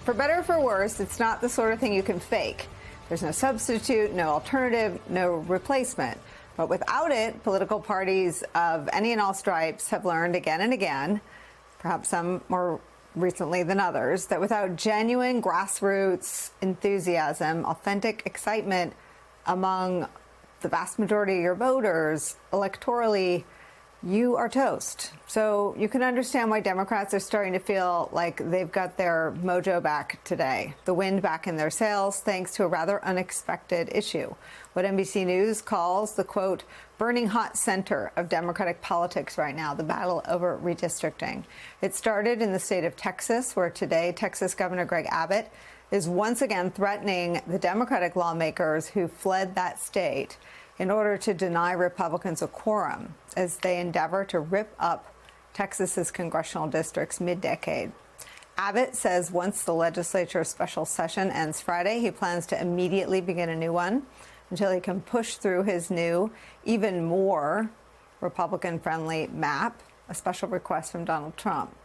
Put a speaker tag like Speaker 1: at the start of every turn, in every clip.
Speaker 1: For better or for worse, it's not the sort of thing you can fake. There's no substitute, no alternative, no replacement. But without it, political parties of any and all stripes have learned again and again, perhaps some more recently than others, that without genuine grassroots enthusiasm, authentic excitement among the vast majority of your voters, electorally, you are toast. So you can understand why Democrats are starting to feel like they've got their mojo back today, the wind back in their sails, thanks to a rather unexpected issue. What NBC News calls the, quote, burning hot center of Democratic politics right now, the battle over redistricting. It started in the state of Texas, where today Texas Governor Greg Abbott is once again threatening the Democratic lawmakers who fled that state in order to deny Republicans a quorum as they endeavor to rip up Texas's congressional districts mid-decade. Abbott says once the legislature's special session ends Friday, he plans to immediately begin a new one until he can push through his new, even more Republican-friendly map, a special request from Donald Trump.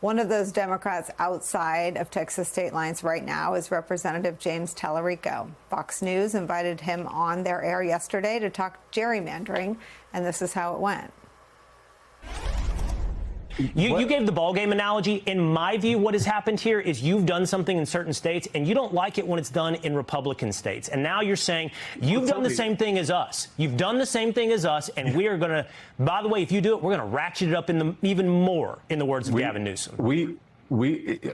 Speaker 1: One of those Democrats outside of Texas state lines right now is Representative James Tallarico. Fox News invited him on their air yesterday to talk gerrymandering, and this is how it went.
Speaker 2: You gave the ball game analogy. In my view, what has happened here is you've done something in certain states, and you don't like it when it's done in Republican states. And now you're saying you've done the same thing as us. You've done the same thing as us, and we are going to, by the way, if you do it, we're going to ratchet it up even more, in the words of Gavin Newsom.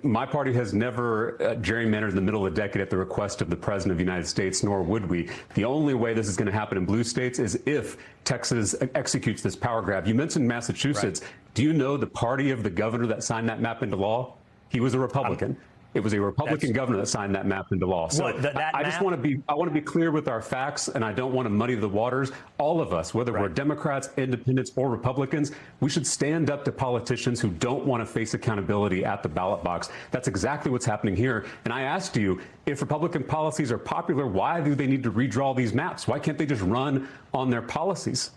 Speaker 3: My party has never gerrymandered in the middle of the decade at the request of the President of the United States, nor would we. The only way this is going to happen in blue states is if Texas executes this power grab. You mentioned Massachusetts. Right. Do you know the party of the governor that signed that map into law? He was a Republican. It was a Republican governor that signed that map into law. So I just want to be clear with our facts, and I don't want to muddy the waters. All of us, whether we're Democrats, independents, or Republicans, we should stand up to politicians who don't want to face accountability at the ballot box. That's exactly what's happening here. And I asked you, if Republican policies are popular, why do they need to redraw these maps? Why can't they just run on their policies?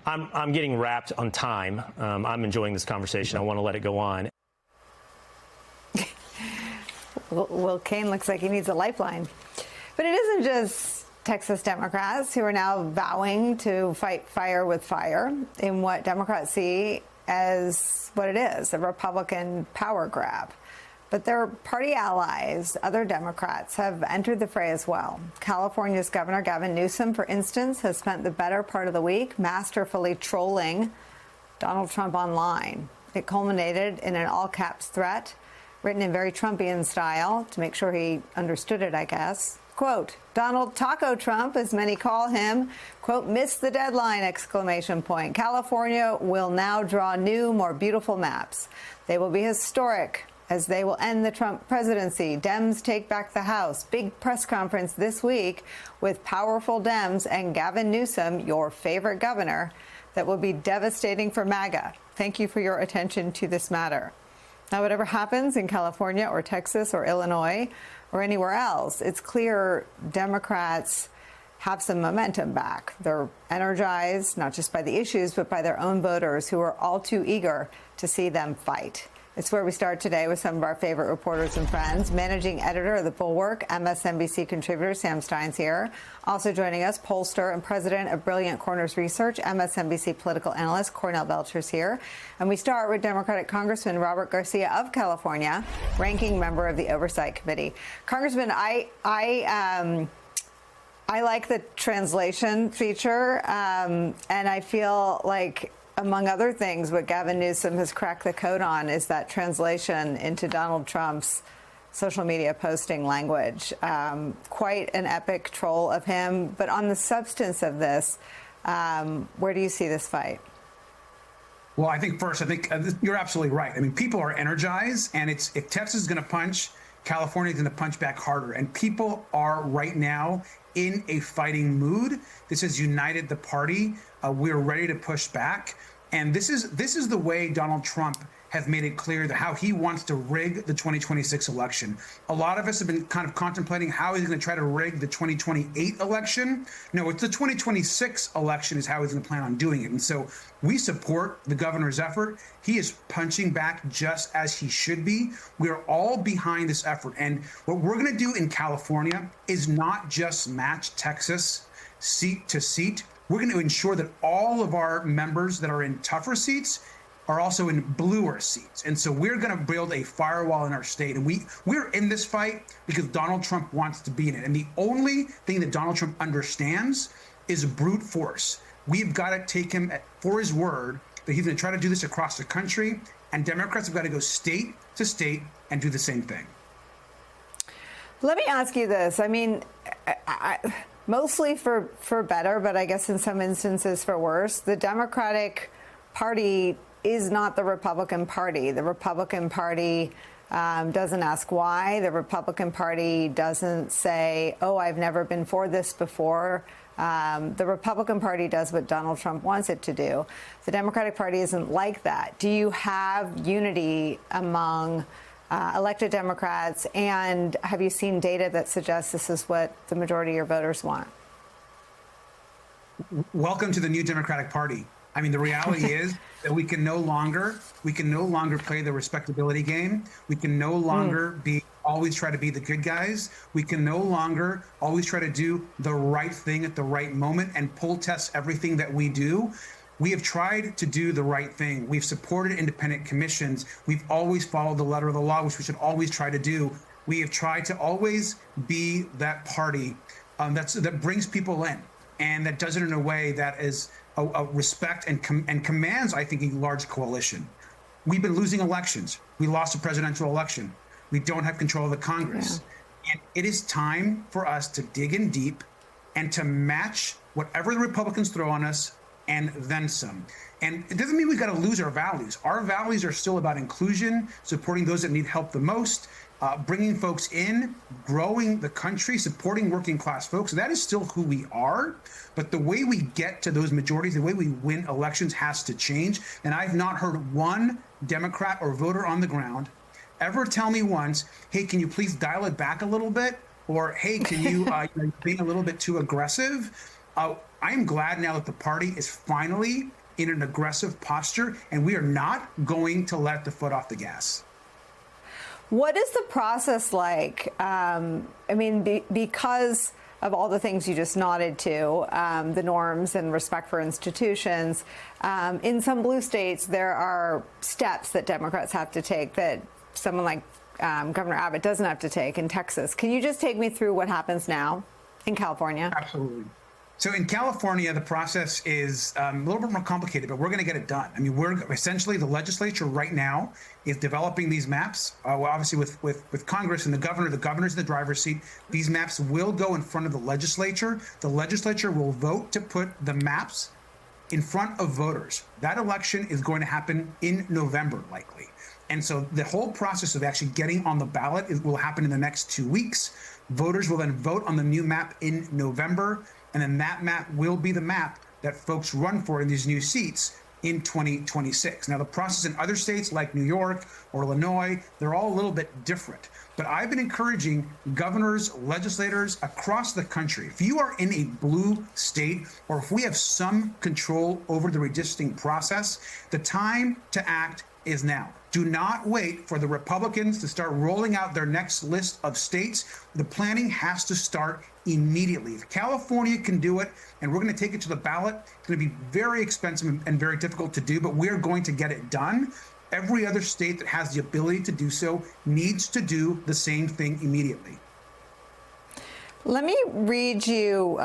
Speaker 2: I'm getting wrapped on time. I'm enjoying this conversation. I want to let it go on.
Speaker 1: Well, Kane looks like he needs a lifeline. But it isn't just Texas Democrats who are now vowing to fight fire with fire in what Democrats see as what it is, a Republican power grab. But their party allies, other Democrats, have entered the fray as well. California's Governor Gavin Newsom, for instance, has spent the better part of the week masterfully trolling Donald Trump online. It culminated in an all-caps threat written in very Trumpian style to make sure he understood it, I guess. Quote, Donald Taco Trump, as many call him, quote, missed the deadline, exclamation point. California will now draw new, more beautiful maps. They will be historic, as they will end the Trump presidency. Dems take back the House. Big press conference this week with powerful Dems and Gavin Newsom, your favorite governor, that will be devastating for MAGA. Thank you for your attention to this matter. Now, whatever happens in California or Texas or Illinois or anywhere else, it's clear Democrats have some momentum back. They're energized, not just by the issues, but by their own voters who are all too eager to see them fight. It's where we start today with some of our favorite reporters and friends. Managing editor of The Bulwark, MSNBC contributor Sam Stein's here. Also joining us, pollster and president of Brilliant Corners Research, MSNBC political analyst Cornell Belcher's here. And we start with Democratic Congressman Robert Garcia of California, ranking member of the Oversight Committee. Congressman, I like the translation feature, and I feel like, among other things, what Gavin Newsom has cracked the code on is that translation into Donald Trump's social media posting language. Quite an epic troll of him. But on the substance of this, where do you see this fight?
Speaker 4: Well, I think you're absolutely right. I mean, people are energized, and if Texas is going to punch, California is going to punch back harder. And people are right now in a fighting mood. This has united the party. We're ready to push back. And this is the way Donald Trump has made it clear that how he wants to rig the 2026 election. A lot of us have been kind of contemplating how he's going to try to rig the 2028 election. No, it's the 2026 election is how he's going to plan on doing it. And so we support the governor's effort. He is punching back just as he should be. We are all behind this effort. And what we're going to do in California is not just match Texas seat to seat. We're going to ensure that all of our members that are in tougher seats are also in bluer seats. And so we're going to build a firewall in our state. And we're in this fight because Donald Trump wants to be in it. And the only thing that Donald Trump understands is brute force. We've got to take him for his word that he's going to try to do this across the country. And Democrats have got to go state to state and do the same thing.
Speaker 1: Let me ask you this. I mean, mostly for better, but I guess in some instances for worse, the Democratic Party is not the Republican Party. The Republican Party doesn't ask why. The Republican Party doesn't say, oh, I've never been for this before. The Republican Party does what Donald Trump wants it to do. The Democratic Party isn't like that. Do you have unity among elected Democrats? And have you seen data that suggests this is what the majority of your voters want?
Speaker 4: Welcome to the new Democratic Party. I mean, the reality is that we can no longer play the respectability game. We can no longer always try to be the good guys. We can no longer always try to do the right thing at the right moment and pull test everything that we do. We have tried to do the right thing. We've supported independent commissions. We've always followed the letter of the law, which we should always try to do. We have tried to always be that party that brings people in and that does it in a way that is a respect and commands, I think, a large coalition. We've been losing elections. We lost a presidential election. We don't have control of the Congress. Yeah. And it is time for us to dig in deep and to match whatever the Republicans throw on us and then some. And it doesn't mean we've got to lose our values. Our values are still about inclusion, supporting those that need help the most, bringing folks in, growing the country, supporting working class folks. That is still who we are. But the way we get to those majorities, the way we win elections has to change. And I've not heard one Democrat or voter on the ground ever tell me once, hey, can you please dial it back a little bit? Or, hey, can you being a little bit too aggressive? I am glad now that the party is finally in an aggressive posture, and we are not going to let the foot off the gas.
Speaker 1: What is the process like? I mean, because of all the things you just nodded to, the norms and respect for institutions, in some blue states, there are steps that Democrats have to take that someone like Governor Abbott doesn't have to take in Texas. Can you just take me through what happens now in California?
Speaker 4: Absolutely. So in California, the process is a little bit more complicated, but we're going to get it done. I mean, we're essentially, the legislature right now is developing these maps. Obviously, with Congress and the governor's in the driver's seat. These maps will go in front of the legislature. The legislature will vote to put the maps in front of voters. That election is going to happen in November, likely. And so the whole process of actually getting on the ballot will happen in the next 2 weeks. Voters will then vote on the new map in November. And then that map will be the map that folks run for in these new seats in 2026. Now, the process in other states like New York or Illinois, they're all a little bit different. But I've been encouraging governors, legislators across the country, if you are in a blue state or if we have some control over the redistricting process, the time to act is now. Do not wait for the Republicans to start rolling out their next list of states. The planning has to start immediately. If California can do it, and we're going to take it to the ballot, it's going to be very expensive and very difficult to do, but we're going to get it done. Every other state that has the ability to do so needs to do the same thing immediately.
Speaker 1: Let me read you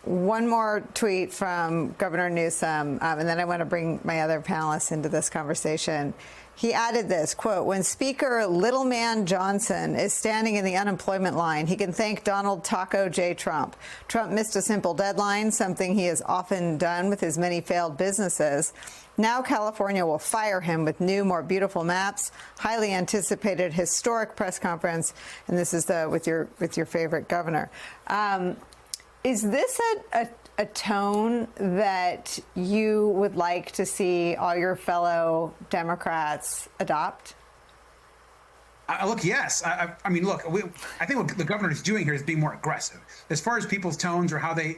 Speaker 1: one more tweet from Governor Newsom, and then I want to bring my other panelists into this conversation. He added this, quote, when Speaker Little Man Johnson is standing in the unemployment line, he can thank Donald Taco J. Trump. Trump missed a simple deadline, something he has often done with his many failed businesses. Now California will fire him with new, more beautiful maps, highly anticipated historic press conference, and this is with your favorite governor. Is this a tone that you would like to see all your fellow Democrats adopt?
Speaker 4: Look, yes. I mean, look. I think what the governor is doing here is being more aggressive as far as people's tones or how they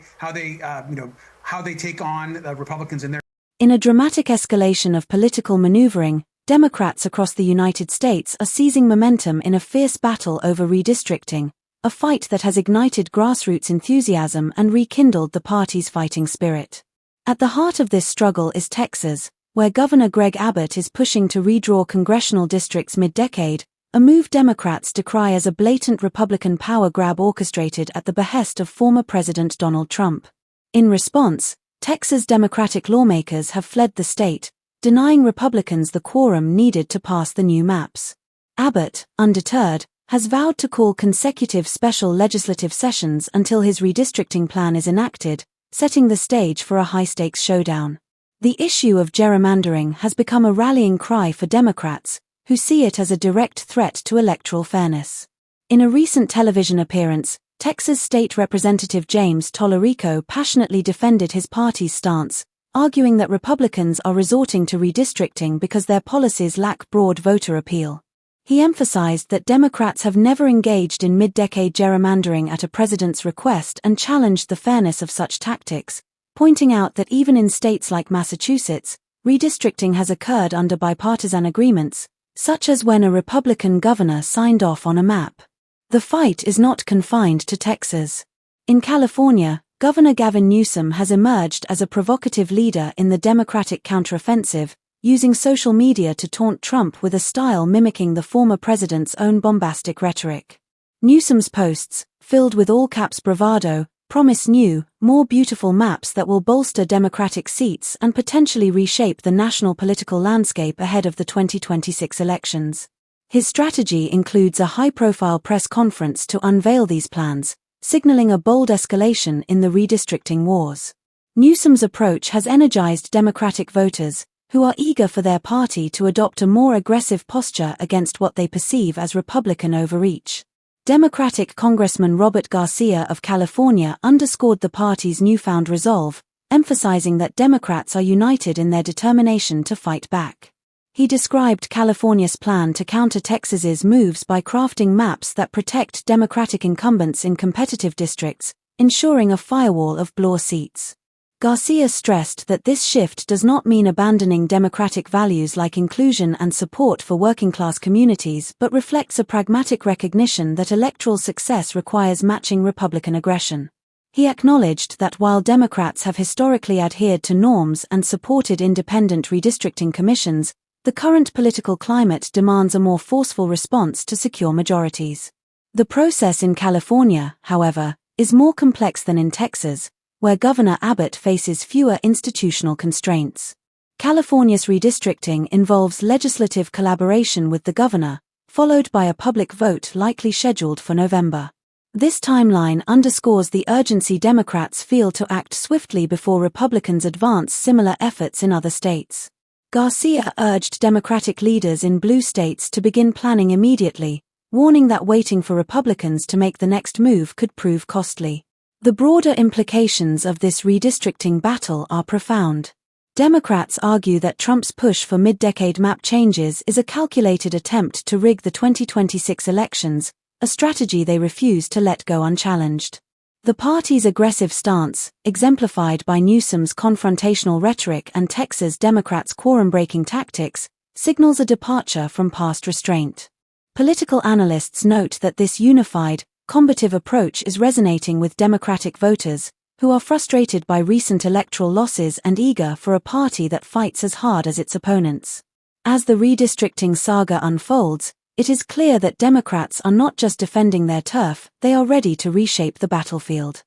Speaker 4: take on Republicans in their.
Speaker 5: In a dramatic escalation of political maneuvering, Democrats across the United States are seizing momentum in a fierce battle over redistricting, a fight that has ignited grassroots enthusiasm and rekindled the party's fighting spirit. At the heart of this struggle is Texas, where Governor Greg Abbott is pushing to redraw congressional districts mid-decade, a move Democrats decry as a blatant Republican power grab orchestrated at the behest of former President Donald Trump. In response, Texas Democratic lawmakers have fled the state, denying Republicans the quorum needed to pass the new maps. Abbott, undeterred, has vowed to call consecutive special legislative sessions until his redistricting plan is enacted, setting the stage for a high-stakes showdown. The issue of gerrymandering has become a rallying cry for Democrats, who see it as a direct threat to electoral fairness. In a recent television appearance, Texas State Representative James Tallarico passionately defended his party's stance, arguing that Republicans are resorting to redistricting because their policies lack broad voter appeal. He emphasized that Democrats have never engaged in mid-decade gerrymandering at a president's request and challenged the fairness of such tactics, pointing out that even in states like Massachusetts, redistricting has occurred under bipartisan agreements, such as when a Republican governor signed off on a map. The fight is not confined to Texas. In California, Governor Gavin Newsom has emerged as a provocative leader in the Democratic counteroffensive, using social media to taunt Trump with a style mimicking the former president's own bombastic rhetoric. Newsom's posts, filled with all-caps bravado, promise new, more beautiful maps that will bolster Democratic seats and potentially reshape the national political landscape ahead of the 2026 elections. His strategy includes a high-profile press conference to unveil these plans, signaling a bold escalation in the redistricting wars. Newsom's approach has energized Democratic voters, who are eager for their party to adopt a more aggressive posture against what they perceive as Republican overreach. Democratic Congressman Robert Garcia of California underscored the party's newfound resolve, emphasizing that Democrats are united in their determination to fight back. He described California's plan to counter Texas's moves by crafting maps that protect Democratic incumbents in competitive districts, ensuring a firewall of blue seats. Garcia stressed that this shift does not mean abandoning democratic values like inclusion and support for working-class communities but reflects a pragmatic recognition that electoral success requires matching Republican aggression. He acknowledged that while Democrats have historically adhered to norms and supported independent redistricting commissions, the current political climate demands a more forceful response to secure majorities. The process in California, however, is more complex than in Texas, where Governor Abbott faces fewer institutional constraints. California's redistricting involves legislative collaboration with the governor, followed by a public vote likely scheduled for November. This timeline underscores the urgency Democrats feel to act swiftly before Republicans advance similar efforts in other states. Garcia urged Democratic leaders in blue states to begin planning immediately, warning that waiting for Republicans to make the next move could prove costly. The broader implications of this redistricting battle are profound. Democrats argue that Trump's push for mid-decade map changes is a calculated attempt to rig the 2026 elections, a strategy they refuse to let go unchallenged. The party's aggressive stance, exemplified by Newsom's confrontational rhetoric and Texas Democrats' quorum-breaking tactics, signals a departure from past restraint. Political analysts note that this unified, combative approach is resonating with Democratic voters, who are frustrated by recent electoral losses and eager for a party that fights as hard as its opponents. As the redistricting saga unfolds, it is clear that Democrats are not just defending their turf, they are ready to reshape the battlefield.